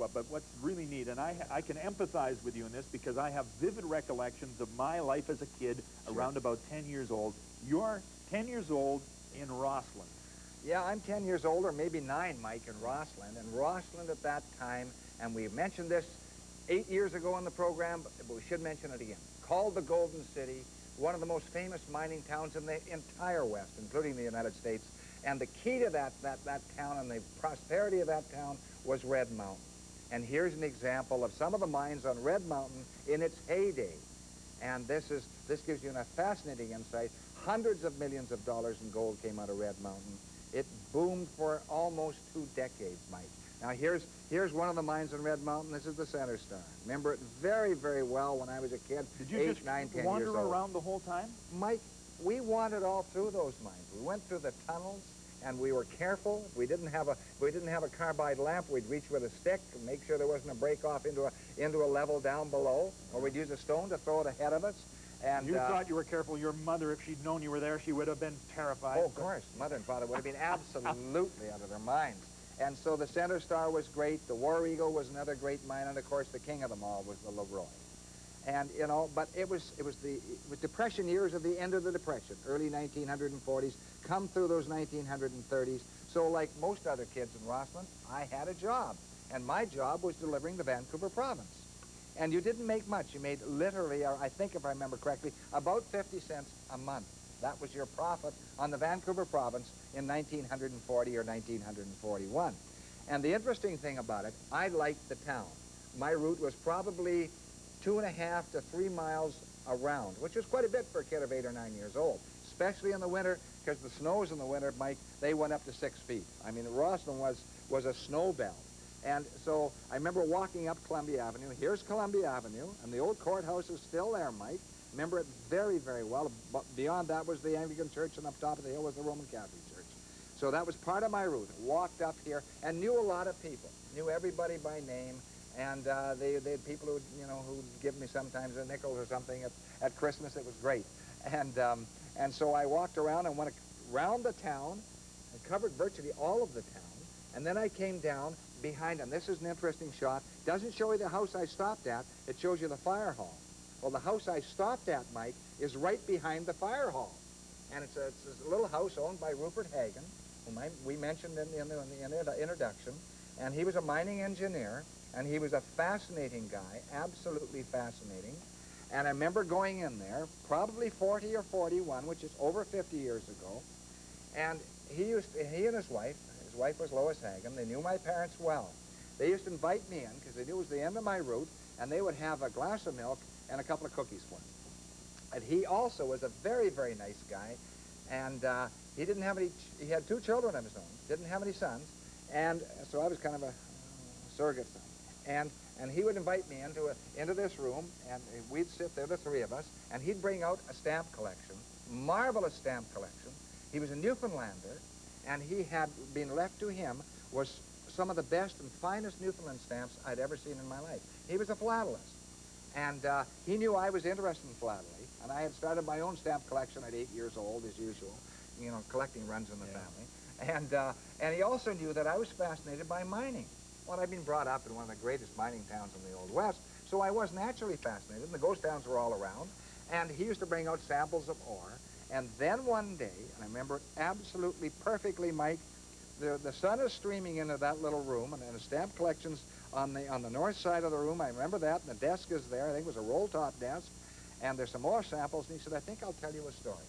Shuswap, but what's really neat, and I can empathize with you in this because I have vivid recollections of my life as a kid around about 10 years old. You're 10 years old in Rossland. Yeah, I'm 10 years old, or maybe 9, Mike, in Rossland. And Rossland at that time, and we mentioned this 8 years ago on the program, but we should mention it again, called the Golden City, one of the most famous mining towns in the entire West, including the United States. And the key to that town and the prosperity of that town was Red Mountain. And here's an example of some of the mines on Red Mountain in its heyday. And this gives you a fascinating insight. Hundreds of millions of dollars in gold came out of Red Mountain. It boomed for almost 2 decades, Mike. Now here's one of the mines in Red Mountain. This is the Center Star. Remember it very, very well when I was a kid. Did you 8, just 9, 10 wander years old. around the whole time? Mike, we wandered all through those mines. We went through the tunnels, and we were careful. If we didn't have a carbide lamp, we'd reach with a stick and make sure there wasn't a break off into a level down below, or we'd use a stone to throw it ahead of us. And you thought you were careful. Your mother, if she'd known you were there, she would have been terrified. Oh, of course. Mother and father would have been absolutely out of their minds. And so the Center Star was great. The War Eagle was another great mine. And, of course, the king of them all was the Leroy. And, you know, but it was Depression years of the end of the Depression, early 1940s, come through those 1930s. So like most other kids in Rossland, I had a job. And my job was delivering the Vancouver province. And you didn't make much. You made literally, I think if I remember correctly, about 50 cents a month. That was your profit on the Vancouver province in 1940 or 1941. And the interesting thing about it, I liked the town. My route was probably 2.5 to 3 miles around, which was quite a bit for a kid of 8 or 9 years old, especially in the winter, because the snows in the winter, Mike, they went up to 6 feet. I mean, Rossland was a snow belt. And so I remember walking up Columbia Avenue. Here's Columbia Avenue, and the old courthouse is still there, Mike. Remember it very, very well. But beyond that was the Anglican Church, and up top of the hill was the Roman Catholic Church. So that was part of my route. Walked up here and knew a lot of people, knew everybody by name. And they had people who, you know, who'd give me sometimes a nickel or something at Christmas. It was great. And so I walked around and went around the town and covered virtually all of the town. And then I came down behind, and this is an interesting shot. Doesn't show you the house I stopped at. It shows you the fire hall. Well, the house I stopped at, Mike, is right behind the fire hall. And it's a little house owned by Rupert Hagen, whom we mentioned in the introduction. And he was a mining engineer, and he was a fascinating guy, absolutely fascinating. And I remember going in there, probably 40 or 41, which is over 50 years ago. And he and his wife was Lois Hagen, they knew my parents well. They used to invite me in because they knew it was the end of my route, and they would have a glass of milk and a couple of cookies for me. And he also was a very, very nice guy, and he didn't have any, he had 2 children of his own, didn't have any sons, and so I was kind of a surrogate son. And he would invite me into this room, and we'd sit there, the 3 of us, and he'd bring out a stamp collection, marvelous stamp collection. He was a Newfoundlander, and he had been left to him was some of the best and finest Newfoundland stamps I'd ever seen in my life. He was a philatelist, and he knew I was interested in philately, and I had started my own stamp collection at 8 years old, as usual. You know, collecting runs in the family. And he also knew that I was fascinated by mining. Well, I'd been brought up in one of the greatest mining towns in the Old West, so I was naturally fascinated, and the ghost towns were all around, and he used to bring out samples of ore. And then one day, and I remember it absolutely perfectly, Mike, the sun is streaming into that little room, and the stamp collection's on the north side of the room. I remember that, and the desk is there. I think it was a roll-top desk, and there's some more samples. And he said, I think I'll tell you a story.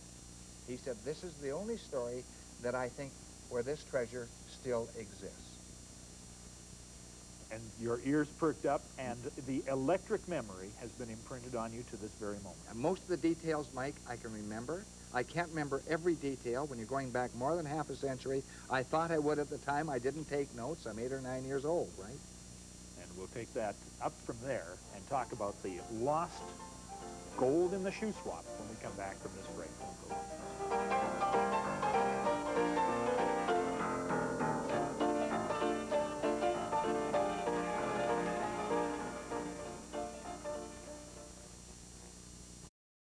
He said, this is the only story that I think where this treasure still exists. And your ears perked up, and the electric memory has been imprinted on you to this very moment. And most of the details, Mike, I can remember. I can't remember every detail. When you're going back more than half a century, I thought I would at the time. I didn't take notes. I'm 8 or 9 years old, right? And we'll take that up from there and talk about the lost gold in the Shuswap when we come back from this break.